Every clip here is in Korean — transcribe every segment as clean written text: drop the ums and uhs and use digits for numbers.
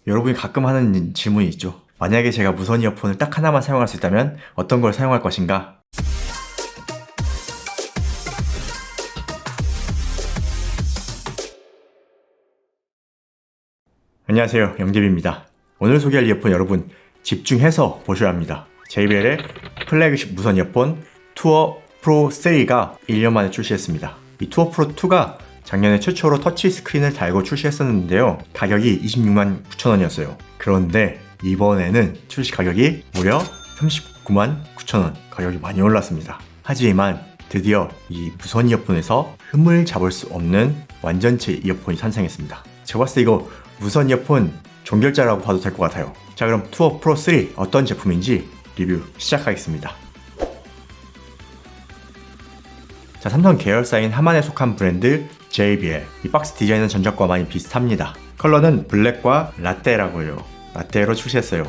여러분이 가끔 하는 질문이 있죠. 만약에 제가 무선 이어폰을 딱 하나만 사용할 수 있다면 어떤 걸 사용할 것인가? 안녕하세요, 영재비입니다. 오늘 소개할 이어폰 여러분 집중해서 보셔야 합니다. JBL의 플래그십 무선 이어폰 투어 프로 3가 1년 만에 출시했습니다. 이 투어 프로 2가 작년에 최초로 터치 스크린을 달고 출시했었는데요. 가격이 26만 9천원이었어요. 그런데 이번에는 출시 가격이 무려 39만 9천원. 가격이 많이 올랐습니다. 하지만 드디어 이 무선 이어폰에서 흠을 잡을 수 없는 완전체 이어폰이 탄생했습니다. 제가 봤을 때 이거 무선 이어폰 종결자라고 봐도 될 것 같아요. 자, 그럼 투어 프로 3 어떤 제품인지 리뷰 시작하겠습니다. 자, 삼성 계열사인 하만에 속한 브랜드 JBL. 이 박스 디자인은 전작과 많이 비슷합니다. 컬러는 블랙과 라떼라고 해요. 라떼로 출시했어요.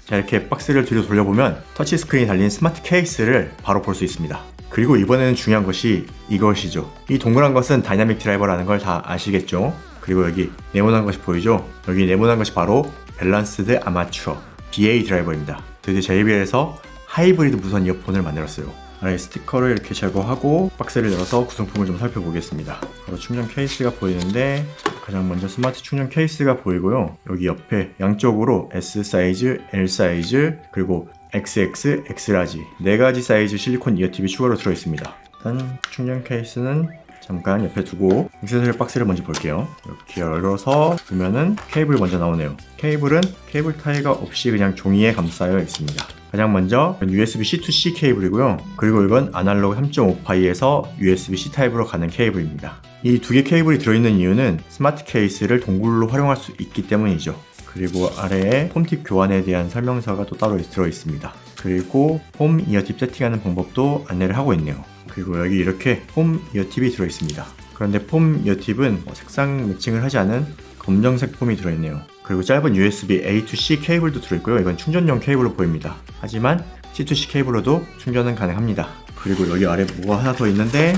자, 이렇게 박스를 뒤로 돌려보면 터치스크린이 달린 스마트 케이스를 바로 볼 수 있습니다. 그리고 이번에는 중요한 것이 이것이죠. 이 동그란 것은 다이나믹 드라이버라는 걸 다 아시겠죠? 그리고 여기 네모난 것이 보이죠? 여기 네모난 것이 바로 밸런스드 아마추어 BA 드라이버입니다. 드디어 JBL에서 하이브리드 무선 이어폰을 만들었어요. 아래 스티커를 이렇게 제거하고 박스를 열어서 구성품을 좀 살펴보겠습니다. 바로 충전 케이스가 보이는데 가장 먼저 스마트 충전 케이스가 보이고요. 여기 옆에 양쪽으로 S 사이즈, L 사이즈, 그리고 XX, X라지 4가지 사이즈 실리콘 이어팁이 추가로 들어있습니다. 일단 충전 케이스는 잠깐 옆에 두고 액세서리 박스를 먼저 볼게요. 이렇게 열어서 보면은 케이블 먼저 나오네요. 케이블은 케이블 타이가 없이 그냥 종이에 감싸여 있습니다. 가장 먼저 USB-C to C 케이블이고요. 그리고 이건 아날로그 3.5파이에서 USB-C 타입으로 가는 케이블입니다. 이 두 개 케이블이 들어있는 이유는 스마트 케이스를 동굴로 활용할 수 있기 때문이죠. 그리고 아래에 폼팁 교환에 대한 설명서가 또 따로 들어있습니다. 그리고 폼 이어팁 세팅하는 방법도 안내를 하고 있네요. 그리고 여기 이렇게 폼 이어팁이 들어있습니다. 그런데 폼 이어팁은 색상 매칭을 하지 않은 검정색 폼이 들어있네요. 그리고 짧은 USB A to C 케이블도 들어있고요. 이건 충전용 케이블로 보입니다. 하지만 C to C 케이블로도 충전은 가능합니다. 그리고 여기 아래 뭐가 하나 더 있는데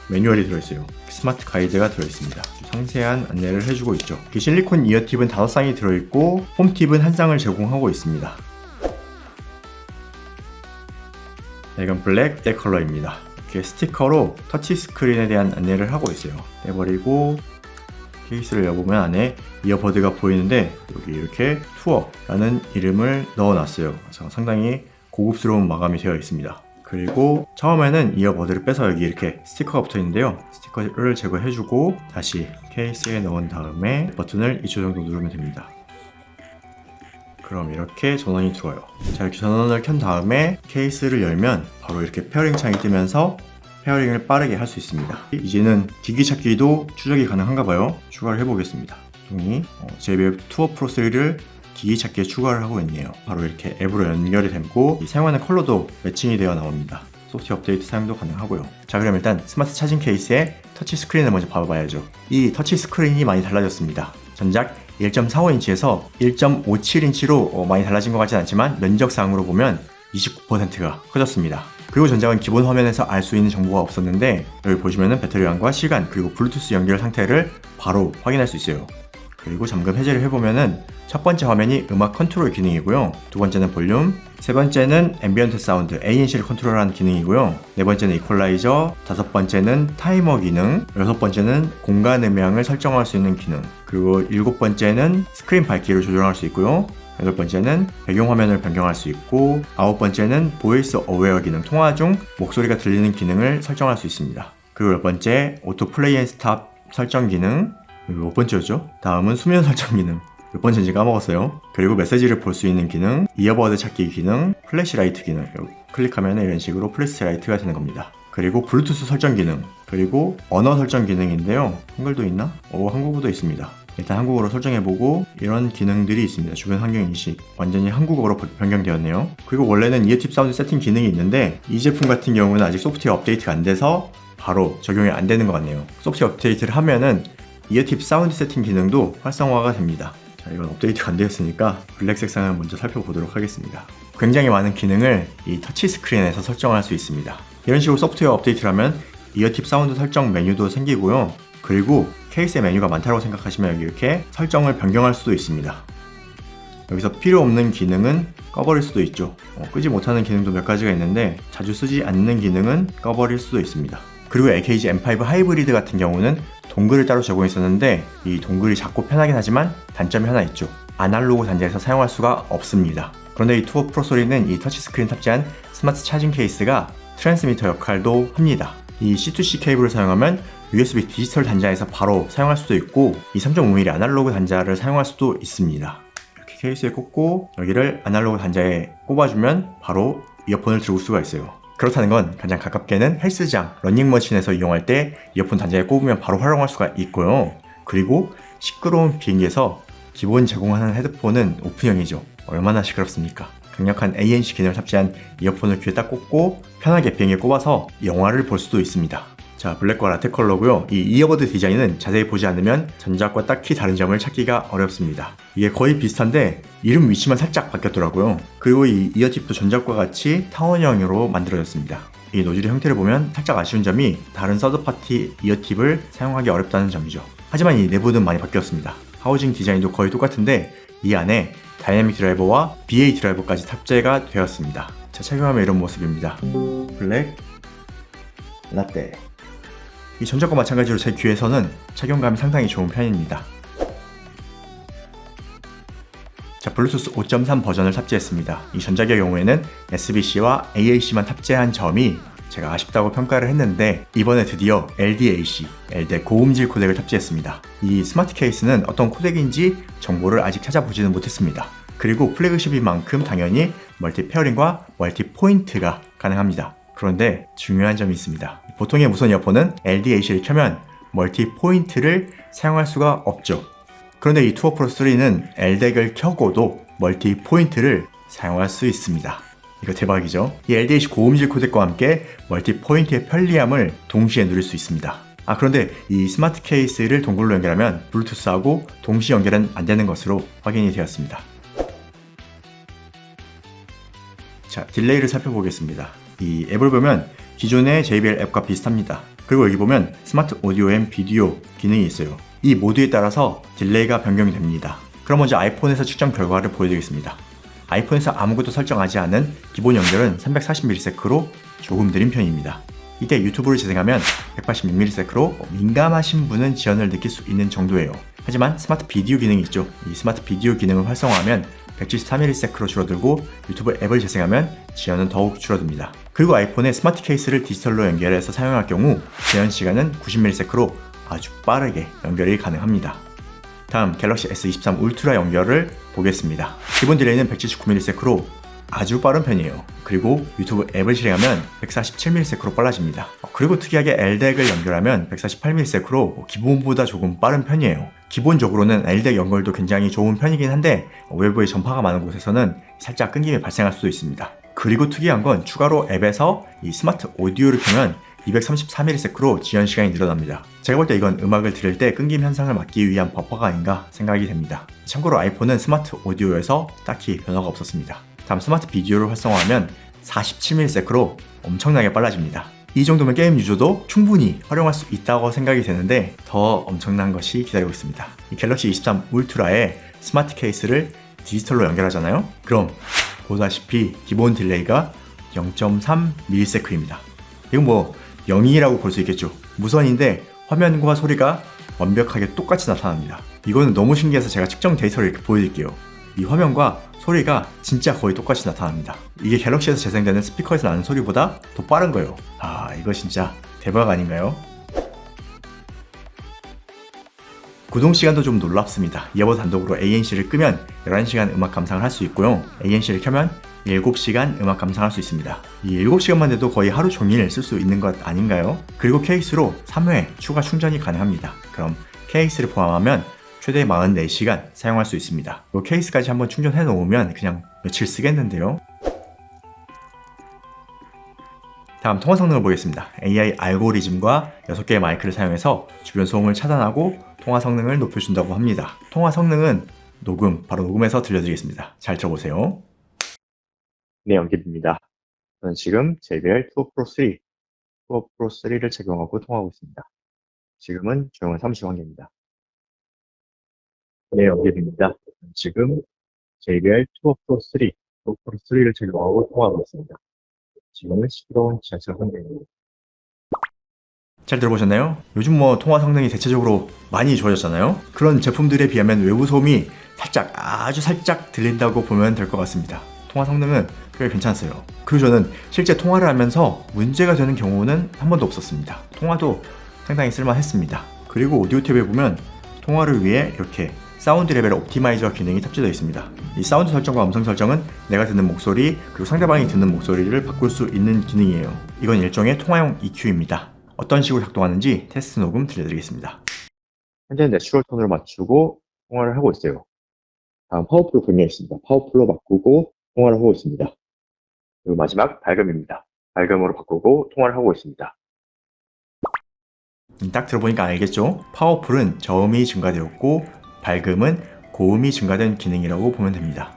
매뉴얼이 들어있어요. 스마트 가이드가 들어있습니다. 상세한 안내를 해주고 있죠. 이 실리콘 이어팁은 5쌍이 들어있고 폼팁은 1쌍을 제공하고 있습니다. 이건 블랙 때 컬러입니다. 이렇게 스티커로 터치 스크린에 대한 안내를 하고 있어요. 떼버리고 케이스를 열어보면 안에 이어버드가 보이는데 여기 이렇게 투어라는 이름을 넣어놨어요. 그래서 상당히 고급스러운 마감이 되어 있습니다. 그리고 처음에는 이어버드를 빼서 여기 이렇게 스티커가 붙어 있는데요. 스티커를 제거해주고 다시 케이스에 넣은 다음에 버튼을 2초 정도 누르면 됩니다. 그럼 이렇게 전원이 들어와요. 자, 이렇게 전원을 켠 다음에 케이스를 열면 바로 이렇게 페어링 창이 뜨면서 페어링을 빠르게 할 수 있습니다. 이제는 기기 찾기도 추적이 가능한가 봐요. 추가를 해보겠습니다. 종이 JBL 투어 프로 3를 기기 찾기에 추가를 하고 있네요. 바로 이렇게 앱으로 연결이 되고 사용하는 컬러도 매칭이 되어 나옵니다. 소프트웨어 업데이트 사용도 가능하고요. 자, 그럼 일단 스마트 차징 케이스의 터치 스크린을 먼저 봐봐야죠. 이 터치 스크린이 많이 달라졌습니다. 전작 1.45인치에서 1.57인치로 많이 달라진 것 같진 않지만 면적상으로 보면 29%가 커졌습니다. 그리고 전작은 기본 화면에서 알 수 있는 정보가 없었는데 여기 보시면은 배터리량과 시간 그리고 블루투스 연결 상태를 바로 확인할 수 있어요. 그리고 잠금 해제를 해보면은 첫 번째 화면이 음악 컨트롤 기능이고요. 두 번째는 볼륨, 세 번째는 앰비언트 사운드 ANC를 컨트롤하는 기능이고요. 네 번째는 이퀄라이저, 다섯 번째는 타이머 기능, 여섯 번째는 공간 음향을 설정할 수 있는 기능, 그리고 일곱 번째는 스크린 밝기를 조절할 수 있고요. 여덟 번째는 배경화면을 변경할 수 있고, 아홉 번째는 보이스 어웨어 기능, 통화 중 목소리가 들리는 기능을 설정할 수 있습니다. 그리고 열 번째 오토 플레이 앤 스탑 설정 기능, 몇 번째였죠? 다음은 수면 설정 기능, 몇 번째인지 까먹었어요. 그리고 메시지를 볼 수 있는 기능, 이어버드 찾기 기능, 플래시라이트 기능, 여기 클릭하면 이런 식으로 플래시라이트가 되는 겁니다. 그리고 블루투스 설정 기능, 그리고 언어 설정 기능인데요. 한글도 있나? 한국어도 있습니다. 일단 한국어로 설정해보고 이런 기능들이 있습니다. 주변 환경 인식 완전히 한국어로 변경되었네요. 그리고 원래는 이어팁 사운드 세팅 기능이 있는데 이 제품 같은 경우는 아직 소프트웨어 업데이트가 안 돼서 바로 적용이 안 되는 것 같네요. 소프트웨어 업데이트를 하면은 이어팁 사운드 세팅 기능도 활성화가 됩니다. 자, 이건 업데이트가 안 되었으니까 블랙 색상을 먼저 살펴보도록 하겠습니다. 굉장히 많은 기능을 이 터치 스크린에서 설정할 수 있습니다. 이런 식으로 소프트웨어 업데이트를 하면 이어팁 사운드 설정 메뉴도 생기고요. 그리고 케이스의 메뉴가 많다고 생각하시면 여기 이렇게 설정을 변경할 수도 있습니다. 여기서 필요 없는 기능은 꺼버릴 수도 있죠. 끄지 못하는 기능도 몇 가지가 있는데 자주 쓰지 않는 기능은 꺼버릴 수도 있습니다. 그리고 AKG M5 하이브리드 같은 경우는 동글을 따로 제공했었는데 이 동글이 작고 편하긴 하지만 단점이 하나 있죠. 아날로그 단자에서 사용할 수가 없습니다. 그런데 이 투어 프로 3는 이 터치스크린 탑재한 스마트 차징 케이스가 트랜스미터 역할도 합니다. 이 C2C 케이블을 사용하면 USB 디지털 단자에서 바로 사용할 수도 있고 이 3.5mm 아날로그 단자를 사용할 수도 있습니다. 이렇게 케이스에 꽂고 여기를 아날로그 단자에 꼽아주면 바로 이어폰을 들고 수가 있어요. 그렇다는 건 가장 가깝게는 헬스장, 러닝머신에서 이용할 때 이어폰 단자에 꼽으면 바로 활용할 수가 있고요. 그리고 시끄러운 비행기에서 기본 제공하는 헤드폰은 오픈형이죠. 얼마나 시끄럽습니까? 강력한 ANC 기능을 탑재한 이어폰을 귀에 딱 꽂고 편하게 비행기에 꼽아서 영화를 볼 수도 있습니다. 자, 블랙과 라테 컬러고요. 이 이어버드 디자인은 자세히 보지 않으면 전작과 딱히 다른 점을 찾기가 어렵습니다. 이게 거의 비슷한데 이름 위치만 살짝 바뀌었더라고요. 그리고 이 이어팁도 전작과 같이 타원형으로 만들어졌습니다. 이 노즐의 형태를 보면 살짝 아쉬운 점이 다른 서드파티 이어팁을 사용하기 어렵다는 점이죠. 하지만 이 내부는 많이 바뀌었습니다. 하우징 디자인도 거의 똑같은데 이 안에 다이나믹 드라이버와 BA 드라이버까지 탑재가 되었습니다. 자, 착용하면 이런 모습입니다. 블랙, 라떼. 이 전작과 마찬가지로 제 귀에서는 착용감이 상당히 좋은 편입니다. 자, 블루투스 5.3 버전을 탑재했습니다. 이 전작의 경우에는 SBC와 AAC만 탑재한 점이 제가 아쉽다고 평가를 했는데 이번에 드디어 LDAC, LDAC 고음질 코덱을 탑재했습니다. 이 스마트 케이스는 어떤 코덱인지 정보를 아직 찾아보지는 못했습니다. 그리고 플래그십인 만큼 당연히 멀티 페어링과 멀티 포인트가 가능합니다. 그런데 중요한 점이 있습니다. 보통의 무선 이어폰은 LDAC를 켜면 멀티 포인트를 사용할 수가 없죠. 그런데 이 투어 프로 3는 LDAC을 켜고도 멀티 포인트를 사용할 수 있습니다. 이거 대박이죠? 이 LDAC 고음질 코덱과 함께 멀티 포인트의 편리함을 동시에 누릴 수 있습니다. 그런데 이 스마트 케이스를 동글로 연결하면 블루투스하고 동시 연결은 안 되는 것으로 확인이 되었습니다. 자, 딜레이를 살펴보겠습니다. 이 앱을 보면 기존의 JBL 앱과 비슷합니다. 그리고 여기 보면 스마트 오디오 앤 비디오 기능이 있어요. 이 모드에 따라서 딜레이가 변경이 됩니다. 그럼 먼저 아이폰에서 측정 결과를 보여드리겠습니다. 아이폰에서 아무것도 설정하지 않은 기본 연결은 340ms로 조금 느린 편입니다. 이때 유튜브를 재생하면 186ms로 민감하신 분은 지연을 느낄 수 있는 정도예요. 하지만 스마트 비디오 기능이 있죠. 이 스마트 비디오 기능을 활성화하면 174ms로 줄어들고 유튜브 앱을 재생하면 지연은 더욱 줄어듭니다. 그리고 아이폰의 스마트 케이스를 디지털로 연결해서 사용할 경우 지연 시간은 90ms로 아주 빠르게 연결이 가능합니다. 다음 갤럭시 S23 울트라 연결을 보겠습니다. 기본 딜레이는 179ms로 아주 빠른 편이에요. 그리고 유튜브 앱을 실행하면 147ms로 빨라집니다. 그리고 특이하게 LDAC을 연결하면 148ms로 기본보다 조금 빠른 편이에요. 기본적으로는 LDAC 연결도 굉장히 좋은 편이긴 한데 외부에 전파가 많은 곳에서는 살짝 끊김이 발생할 수도 있습니다. 그리고 특이한 건 추가로 앱에서 이 스마트 오디오를 켜면 234ms로 지연 시간이 늘어납니다. 제가 볼 때 이건 음악을 들을 때 끊김 현상을 막기 위한 버퍼가 아닌가 생각이 됩니다. 참고로 아이폰은 스마트 오디오에서 딱히 변화가 없었습니다. 다음 스마트 비디오를 활성화하면 47ms로 엄청나게 빨라집니다. 이 정도면 게임 유저도 충분히 활용할 수 있다고 생각이 되는데 더 엄청난 것이 기다리고 있습니다. 이 갤럭시 23 울트라의 스마트 케이스를 디지털로 연결하잖아요? 그럼 보다시피 기본 딜레이가 0.3ms입니다. 이건 뭐 0이라고 볼 수 있겠죠. 무선인데 화면과 소리가 완벽하게 똑같이 나타납니다. 이거는 너무 신기해서 제가 측정 데이터를 이렇게 보여드릴게요. 이 화면과 소리가 진짜 거의 똑같이 나타납니다. 이게 갤럭시에서 재생되는 스피커에서 나는 소리보다 더 빠른 거예요. 이거 진짜 대박 아닌가요? 구동 시간도 좀 놀랍습니다. 이어버드 단독으로 ANC를 끄면 11시간 음악 감상을 할 수 있고요. ANC를 켜면 7시간 음악 감상할 수 있습니다. 이 7시간만 돼도 거의 하루 종일 쓸 수 있는 것 아닌가요? 그리고 케이스로 3회 추가 충전이 가능합니다. 그럼 케이스를 포함하면 최대 44시간 사용할 수 있습니다. 이 케이스까지 한번 충전해 놓으면 그냥 며칠 쓰겠는데요. 다음 통화 성능을 보겠습니다. AI 알고리즘과 6개의 마이크를 사용해서 주변 소음을 차단하고 통화 성능을 높여준다고 합니다. 통화 성능은 바로 녹음해서 들려드리겠습니다. 잘 들어보세요. 네, 연기입니다. 저는 지금 JBL 투어 프로 3를 착용하고 통화하고 있습니다. 지금은 조용한 사무실 환경입니다. 네, 연기입니다. 지금 JBL 투어 프로 3, 투어 프로 3를 적용하고 통화하고 있습니다. 지금은 시끄러운 지하철 환경입니다. 잘 들어보셨나요? 요즘 통화 성능이 대체적으로 많이 좋아졌잖아요. 그런 제품들에 비하면 외부 소음이 아주 살짝 들린다고 보면 될 것 같습니다. 통화 성능은 꽤 괜찮았어요. 그리고 저는 실제 통화를 하면서 문제가 되는 경우는 한 번도 없었습니다. 통화도 상당히 쓸만했습니다. 그리고 오디오 탭에 보면 통화를 위해 이렇게 사운드 레벨 옵티마이저 기능이 탑재되어 있습니다. 이 사운드 설정과 음성 설정은 내가 듣는 목소리 그리고 상대방이 듣는 목소리를 바꿀 수 있는 기능이에요. 이건 일종의 통화용 EQ입니다. 어떤 식으로 작동하는지 테스트 녹음 들려드리겠습니다. 현재 내추럴 톤으로 맞추고 통화를 하고 있어요. 다음 파워풀로 변경했습니다. 파워풀로 바꾸고 통화를 하고 있습니다. 그리고 마지막 밝음입니다. 밝음으로 바꾸고 통화를 하고 있습니다. 딱 들어보니까 알겠죠? 파워풀은 저음이 증가되었고 밝음은 고음이 증가된 기능이라고 보면 됩니다.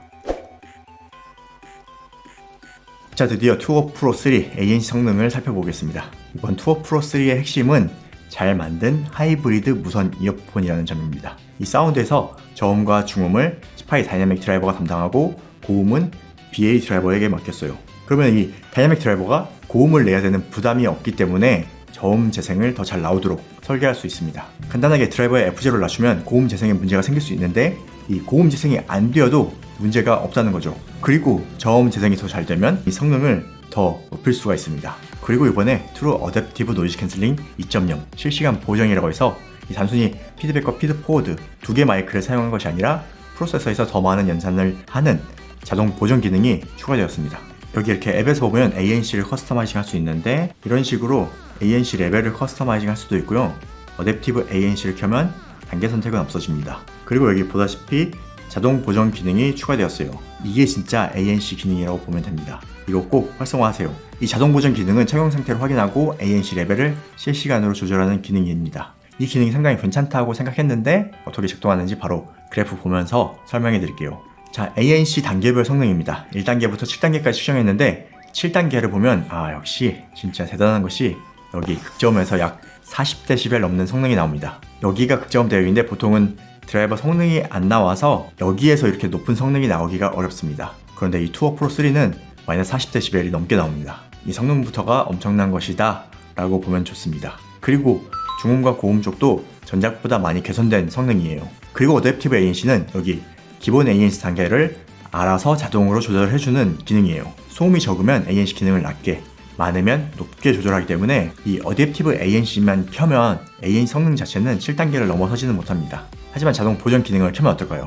자, 드디어 투어 프로 3 ANC 성능을 살펴보겠습니다. 이번 투어 프로 3의 핵심은 잘 만든 하이브리드 무선 이어폰이라는 점입니다. 이 사운드에서 저음과 중음을 스파이 다이내믹 드라이버가 담당하고 고음은 BA 드라이버에게 맡겼어요. 그러면 이 다이내믹 드라이버가 고음을 내야 되는 부담이 없기 때문에 저음 재생을 더 잘 나오도록 설계할 수 있습니다. 간단하게 드라이버의 F0를 낮추면 고음 재생에 문제가 생길 수 있는데 이 고음 재생이 안 되어도 문제가 없다는 거죠. 그리고 저음 재생이 더 잘 되면 이 성능을 더 높일 수가 있습니다. 그리고 이번에 트루 어댑티브 노이즈 캔슬링 2.0 실시간 보정이라고 해서 이 단순히 피드백과 피드포워드 두 개 마이크를 사용한 것이 아니라 프로세서에서 더 많은 연산을 하는 자동 보정 기능이 추가되었습니다. 여기 이렇게 앱에서 보면 ANC를 커스터마이징 할 수 있는데 이런 식으로 ANC 레벨을 커스터마이징 할 수도 있고요. 어댑티브 ANC를 켜면 단계 선택은 없어집니다. 그리고 여기 보다시피 자동 보정 기능이 추가되었어요. 이게 진짜 ANC 기능이라고 보면 됩니다. 이거 꼭 활성화하세요. 이 자동 보정 기능은 착용 상태를 확인하고 ANC 레벨을 실시간으로 조절하는 기능입니다. 이 기능이 상당히 괜찮다고 생각했는데 어떻게 작동하는지 바로 그래프 보면서 설명해 드릴게요. 자, ANC 단계별 성능입니다. 1단계부터 7단계까지 수정했는데 7단계를 보면 역시 진짜 대단한 것이 여기 극저음에서 약 40dB 넘는 성능이 나옵니다. 여기가 극저음 대역인데 보통은 드라이버 성능이 안 나와서 여기에서 이렇게 높은 성능이 나오기가 어렵습니다. 그런데 이 투어 프로 3는 마이너스 40dB이 넘게 나옵니다. 이 성능부터가 엄청난 것이다 라고 보면 좋습니다. 그리고 중음과 고음 쪽도 전작보다 많이 개선된 성능이에요. 그리고 어댑티브 ANC는 여기 기본 ANC 단계를 알아서 자동으로 조절해주는 기능이에요. 소음이 적으면 ANC 기능을 낮게, 많으면 높게 조절하기 때문에 이 어댑티브 ANC만 켜면 ANC 성능 자체는 7단계를 넘어서지는 못합니다. 하지만 자동 보정 기능을 켜면 어떨까요?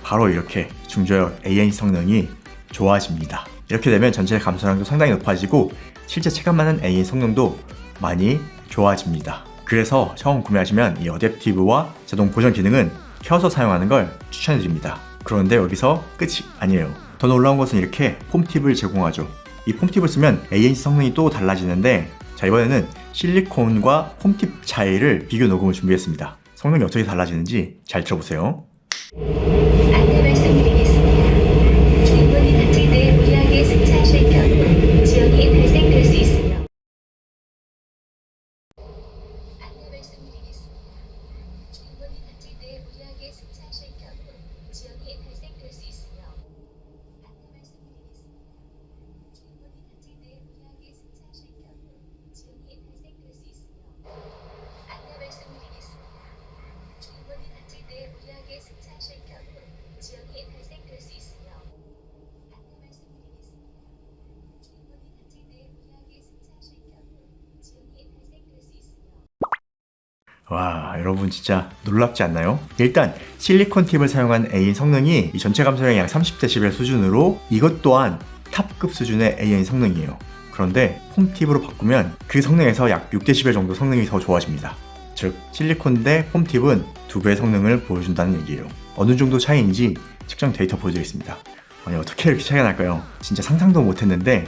바로 이렇게 중저역 ANC 성능이 좋아집니다. 이렇게 되면 전체 감소량도 상당히 높아지고 실제 체감하는 ANC 성능도 많이 좋아집니다. 그래서 처음 구매하시면 이 어댑티브와 자동 보정 기능은 켜서 사용하는 걸 추천해드립니다. 그런데 여기서 끝이 아니에요. 더 놀라운 것은 이렇게 폼팁을 제공하죠. 이 폼팁을 쓰면 ANC 성능이 또 달라지는데 자, 이번에는 실리콘과 폼팁 차이를 비교 녹음을 준비했습니다. 성능이 어떻게 달라지는지 잘 들어보세요. 안내 말씀드리겠습니다. 주인분이 다칠 때 무리하게 승차하실 경우 지연이 발생될 수 있으며 안내 말씀드리겠습니다. 주인분이 다칠 때 무리하게 승차하실 경우 지연이 발생될 수 있으며 안내 말씀드리겠습니다. 주인분이 다칠 때 무리하게 승차하실 경우 지연이 발생될 수 있으며 안내 말씀드리겠습니다. 주인분이 다칠 때 무리하게 승차하실 경우 지연이 발생될 수 있으며 안내 말씀드리겠습니다. 주인분이 다칠 때 무리하게 승차하실 경우 지연이 발생될 수 있으며 와, 여러분 진짜 놀랍지 않나요? 일단 실리콘 팁을 사용한 ANC 성능이 이 전체 감소량이 약 30dB 수준으로 이것 또한 탑급 수준의 ANC 성능이에요. 그런데 폼 팁으로 바꾸면 그 성능에서 약 6dB 정도 성능이 더 좋아집니다. 즉 실리콘 대 폼 팁은 2배의 성능을 보여준다는 얘기예요. 어느 정도 차이인지 측정 데이터 보여드리겠습니다. 아니 어떻게 이렇게 차이가 날까요? 진짜 상상도 못했는데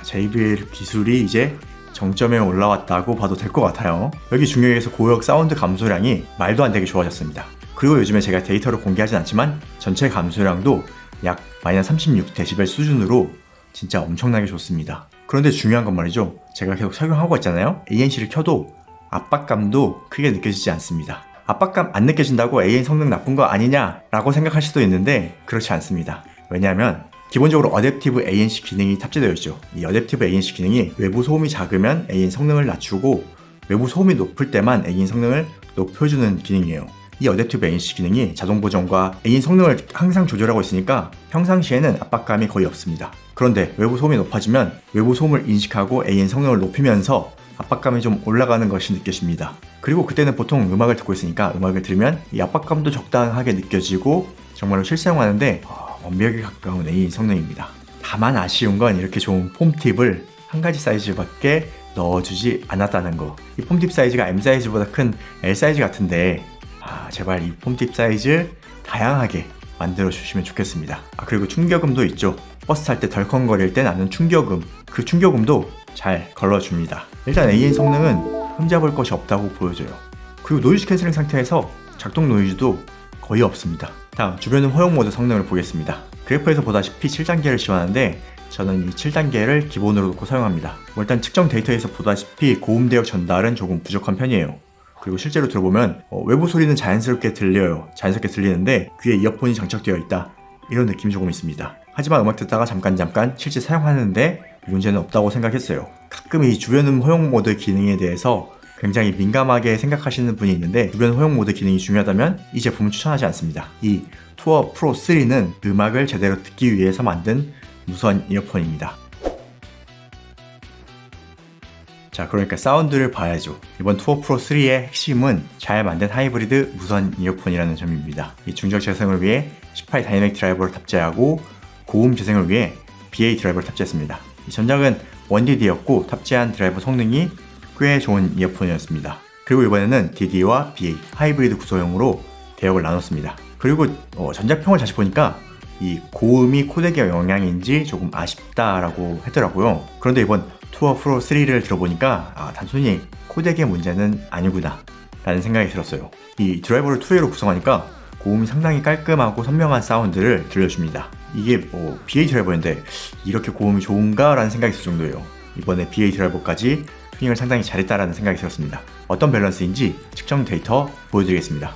JBL 기술이 이제 정점에 올라왔다고 봐도 될 것 같아요. 여기 중역에서 고역 사운드 감소량이 말도 안 되게 좋아졌습니다. 그리고 요즘에 제가 데이터를 공개하진 않지만 전체 감소량도 약 마이너스 36dB 수준으로 진짜 엄청나게 좋습니다. 그런데 중요한 건 말이죠. 제가 계속 착용하고 있잖아요. ANC를 켜도 압박감도 크게 느껴지지 않습니다. 압박감 안 느껴진다고 AN 성능 나쁜 거 아니냐 라고 생각할 수도 있는데 그렇지 않습니다. 왜냐하면 기본적으로 어댑티브 ANC 기능이 탑재되어 있죠. 이 어댑티브 ANC 기능이 외부 소음이 작으면 AN 성능을 낮추고 외부 소음이 높을 때만 AN 성능을 높여주는 기능이에요. 이 어댑티브 ANC 기능이 자동 보정과 AN 성능을 항상 조절하고 있으니까 평상시에는 압박감이 거의 없습니다. 그런데 외부 소음이 높아지면 외부 소음을 인식하고 AN 성능을 높이면서 압박감이 좀 올라가는 것이 느껴집니다. 그리고 그때는 보통 음악을 듣고 있으니까 음악을 들으면 이 압박감도 적당하게 느껴지고 정말로 실사용하는데 완벽에 가까운 AN 성능입니다. 다만 아쉬운 건 이렇게 좋은 폼 팁을 한 가지 사이즈밖에 넣어주지 않았다는 거. 이 폼팁 사이즈가 M 사이즈보다 큰 L 사이즈 같은데 제발 이 폼팁 사이즈 다양하게 만들어 주시면 좋겠습니다. 그리고 충격음도 있죠. 버스 탈 때 덜컹거릴 때 나는 충격음, 그 충격음도 잘 걸러줍니다. 일단 AN 성능은 흠잡을 것이 없다고 보여져요. 그리고 노이즈 캔슬링 상태에서 작동 노이즈도 거의 없습니다. 다음 주변음 허용 모드 성능을 보겠습니다. 그래프에서 보다시피 7단계를 지원하는데 저는 이 7단계를 기본으로 놓고 사용합니다. 일단 측정 데이터에서 보다시피 고음 대역 전달은 조금 부족한 편이에요. 그리고 실제로 들어보면 외부 소리는 자연스럽게 들려요. 자연스럽게 들리는데 귀에 이어폰이 장착되어 있다, 이런 느낌이 조금 있습니다. 하지만 음악 듣다가 잠깐 실제 사용하는데 문제는 없다고 생각했어요. 가끔 이 주변음 허용 모드 기능에 대해서 굉장히 민감하게 생각하시는 분이 있는데 주변 허용 모드 기능이 중요하다면 이 제품은 추천하지 않습니다. 이 투어 프로 3는 음악을 제대로 듣기 위해서 만든 무선 이어폰입니다. 자, 그러니까 사운드를 봐야죠. 이번 투어 프로 3의 핵심은 잘 만든 하이브리드 무선 이어폰이라는 점입니다. 이 중적 재생을 위해 18 다이내믹 드라이버를 탑재하고 고음 재생을 위해 BA 드라이버를 탑재했습니다. 이 전작은 1DD였고 탑재한 드라이버 성능이 꽤 좋은 이어폰이었습니다. 그리고 이번에는 DD와 BA 하이브리드 구성형으로 대역을 나눴습니다. 그리고 전작평을 다시 보니까 이 고음이 코덱의 영향인지 조금 아쉽다라고 했더라고요. 그런데 이번 투어 프로 3를 들어보니까 단순히 코덱의 문제는 아니구나 라는 생각이 들었어요. 이 드라이버를 2A로 구성하니까 고음이 상당히 깔끔하고 선명한 사운드를 들려줍니다. 이게 BA 드라이버인데 이렇게 고음이 좋은가 라는 생각이 들 정도예요. 이번에 BA 드라이버까지 튜닝을 상당히 잘했다라는 생각이 들었습니다. 어떤 밸런스인지 측정 데이터 보여드리겠습니다.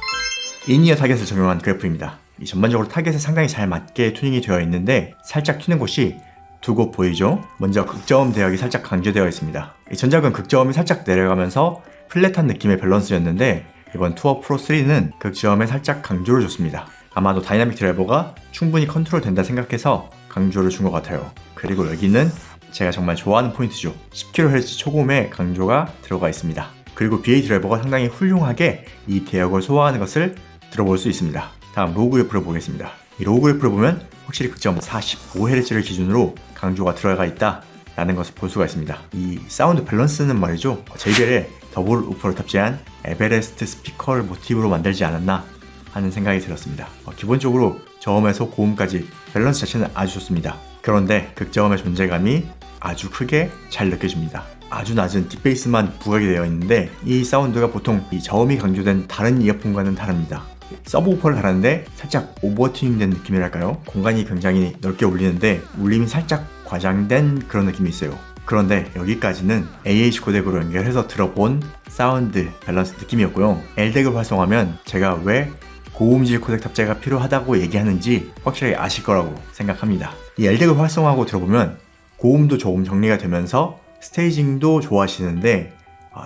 인이어 타겟을 적용한 그래프입니다. 이 전반적으로 타겟에 상당히 잘 맞게 튜닝이 되어 있는데 살짝 튀는 곳이 두 곳 보이죠? 먼저 극저음 대역이 살짝 강조되어 있습니다. 이 전작은 극저음이 살짝 내려가면서 플랫한 느낌의 밸런스였는데 이번 투어 프로 3는 극저음에 살짝 강조를 줬습니다. 아마도 다이나믹 드라이버가 충분히 컨트롤 된다 생각해서 강조를 준 것 같아요. 그리고 여기는 제가 정말 좋아하는 포인트죠. 10kHz 초고음의 강조가 들어가 있습니다. 그리고 BA 드라이버가 상당히 훌륭하게 이 대역을 소화하는 것을 들어볼 수 있습니다. 다음 로우 그래프를 보겠습니다. 이 로우 그래프를 보면 확실히 극저음 45Hz를 기준으로 강조가 들어가 있다 라는 것을 볼 수가 있습니다. 이 사운드 밸런스는 말이죠, JBL의 더블 우퍼를 탑재한 에베레스트 스피커를 모티브로 만들지 않았나 하는 생각이 들었습니다. 기본적으로 저음에서 고음까지 밸런스 자체는 아주 좋습니다. 그런데 극저음의 존재감이 아주 크게 잘 느껴집니다. 아주 낮은 딥베이스만 부각이 되어 있는데 이 사운드가 보통 이 저음이 강조된 다른 이어폰과는 다릅니다. 서브우퍼를 달았는데 살짝 오버튜닝된 느낌이랄까요? 공간이 굉장히 넓게 울리는데 울림이 살짝 과장된 그런 느낌이 있어요. 그런데 여기까지는 AH 코덱으로 연결해서 들어본 사운드 밸런스 느낌이었고요. LDEC을 활성화하면 제가 왜 고음질 코덱 탑재가 필요하다고 얘기하는지 확실히 아실 거라고 생각합니다. 이 LDEC을 활성화하고 들어보면 고음도 조금 정리가 되면서 스테이징도 좋아하시는데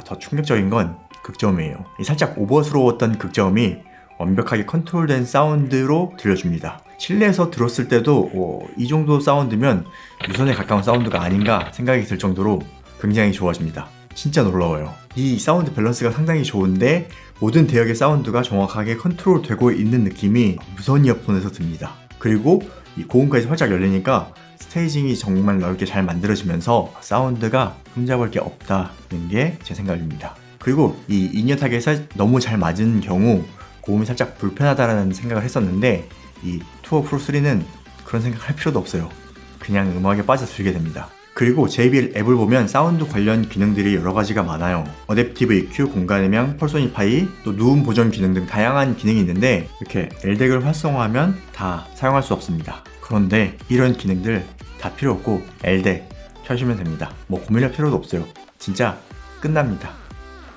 더 충격적인 건 극저음이에요. 이 살짝 오버스러웠던 극저음이 완벽하게 컨트롤된 사운드로 들려줍니다. 실내에서 들었을 때도 이 정도 사운드면 유선에 가까운 사운드가 아닌가 생각이 들 정도로 굉장히 좋아집니다. 진짜 놀라워요. 이 사운드 밸런스가 상당히 좋은데 모든 대역의 사운드가 정확하게 컨트롤 되고 있는 느낌이 무선 이어폰에서 듭니다. 그리고 이 고음까지 활짝 열리니까 스테이징이 정말 넓게 잘 만들어지면서 사운드가 흠잡을 게 없다는 게 제 생각입니다. 그리고 이 인이어 타겟에 너무 잘 맞은 경우 고음이 살짝 불편하다라는 생각을 했었는데 이 투어 프로 3는 그런 생각할 필요도 없어요. 그냥 음악에 빠져들게 됩니다. 그리고 JBL 앱을 보면 사운드 관련 기능들이 여러 가지가 많아요. 어댑티브 EQ, 공간 음향, 펄소니파이, 또 누움 보정 기능 등 다양한 기능이 있는데 이렇게 LDEC을 활성화하면 다 사용할 수 없습니다. 그런데 이런 기능들 다 필요 없고 LDEC 켜시면 됩니다. 고민할 필요도 없어요. 진짜 끝납니다.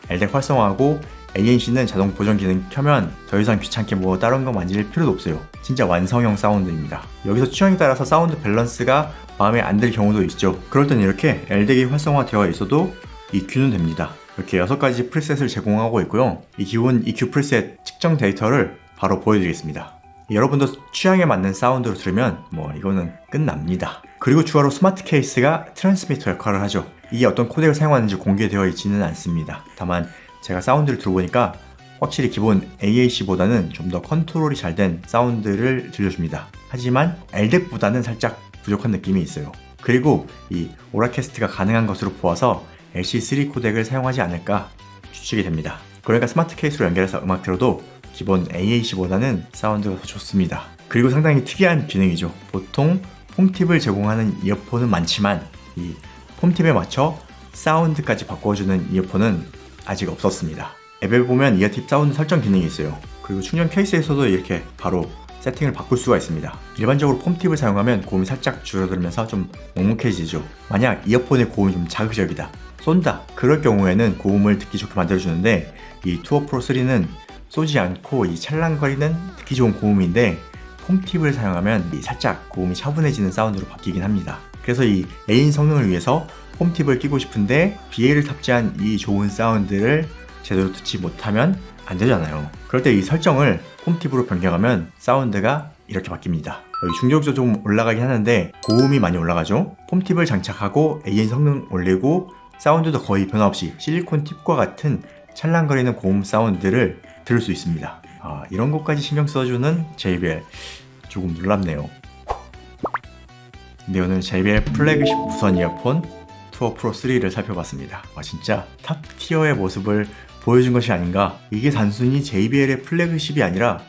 LDEC 활성화하고 ANC는 자동 보정 기능 켜면 더 이상 귀찮게 뭐 다른 거 만질 필요도 없어요. 진짜 완성형 사운드입니다. 여기서 취향에 따라서 사운드 밸런스가 마음에 안 들 경우도 있죠. 그럴 땐 이렇게 LDA가 활성화되어 있어도 EQ는 됩니다. 이렇게 6가지 프리셋을 제공하고 있고요. 이 기본 EQ 프리셋 측정 데이터를 바로 보여드리겠습니다. 여러분도 취향에 맞는 사운드로 들으면 뭐 이거는 끝납니다. 그리고 추가로 스마트 케이스가 트랜스미터 역할을 하죠. 이게 어떤 코덱을 사용하는지 공개되어 있지는 않습니다. 다만 제가 사운드를 들어보니까 확실히 기본 AAC보다는 좀 더 컨트롤이 잘 된 사운드를 들려줍니다. 하지만 LDAC보다는 살짝 부족한 느낌이 있어요. 그리고 이 오라캐스트가 가능한 것으로 보아서 LC3 코덱을 사용하지 않을까 추측이 됩니다. 그러니까 스마트 케이스로 연결해서 음악 들어도 기본 AAC보다는 사운드가 더 좋습니다. 그리고 상당히 특이한 기능이죠. 보통 폼팁을 제공하는 이어폰은 많지만 이 폼팁에 맞춰 사운드까지 바꿔주는 이어폰은 아직 없었습니다. 앱에 보면 이어팁 사운드 설정 기능이 있어요. 그리고 충전 케이스에서도 이렇게 바로 세팅을 바꿀 수가 있습니다. 일반적으로 폼팁을 사용하면 고음이 살짝 줄어들면서 좀 묵묵해지죠. 만약 이어폰의 고음이 좀 자극적이다, 쏜다, 그럴 경우에는 고음을 듣기 좋게 만들어주는데 이 투어 프로 3는 쏘지 않고 이 찰랑거리는 듣기 좋은 고음인데 폼팁을 사용하면 살짝 고음이 차분해지는 사운드로 바뀌긴 합니다. 그래서 이 애인 성능을 위해서 폼팁을 끼고 싶은데 BA를 탑재한 이 좋은 사운드를 제대로 듣지 못하면 안 되잖아요. 그럴 때 이 설정을 폼팁으로 변경하면 사운드가 이렇게 바뀝니다. 여기 중저음도 좀 올라가긴 하는데 고음이 많이 올라가죠. 폼팁을 장착하고 AN 성능 올리고 사운드도 거의 변화 없이 실리콘 팁과 같은 찰랑거리는 고음 사운드를 들을 수 있습니다. 이런 것까지 신경 써주는 JBL 조금 놀랍네요. 네, 오늘 JBL 플래그십 무선 이어폰 투어 프로 3를 살펴봤습니다. 진짜 탑 티어의 모습을 보여준 것이 아닌가. 이게 단순히 JBL의 플래그십이 아니라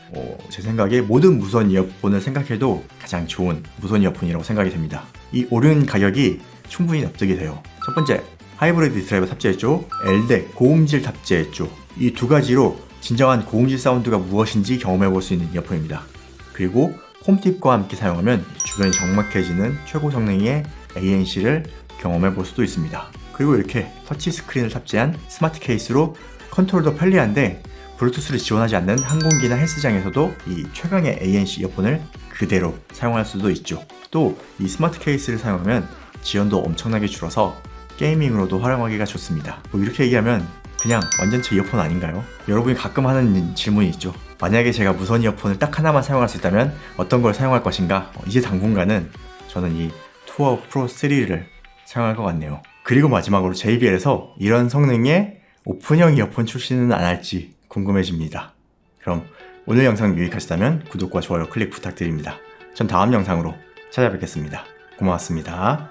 제 생각에 모든 무선 이어폰을 생각해도 가장 좋은 무선 이어폰이라고 생각이 됩니다. 이 오른 가격이 충분히 납득이 돼요. 첫 번째, 하이브리드 드라이버 탑재했죠. LDAC 고음질 탑재했죠. 이 두 가지로 진정한 고음질 사운드가 무엇인지 경험해볼 수 있는 이어폰입니다. 그리고 홈팁과 함께 사용하면 주변이 적막해지는 최고 성능의 ANC를 경험해볼 수도 있습니다. 그리고 이렇게 터치 스크린을 탑재한 스마트 케이스로 컨트롤도 편리한데 블루투스를 지원하지 않는 항공기나 헬스장에서도 이 최강의 ANC 이어폰을 그대로 사용할 수도 있죠. 또 이 스마트 케이스를 사용하면 지연도 엄청나게 줄어서 게이밍으로도 활용하기가 좋습니다. 이렇게 얘기하면 그냥 완전체 이어폰 아닌가요? 여러분이 가끔 하는 질문이 있죠. 만약에 제가 무선 이어폰을 딱 하나만 사용할 수 있다면 어떤 걸 사용할 것인가? 이제 당분간은 저는 이 투어 프로 3를 사용할 것 같네요. 그리고 마지막으로 JBL에서 이런 성능의 오픈형 이어폰 출시는 안 할지 궁금해집니다. 그럼 오늘 영상 유익하시다면 구독과 좋아요 클릭 부탁드립니다. 전 다음 영상으로 찾아뵙겠습니다. 고맙습니다.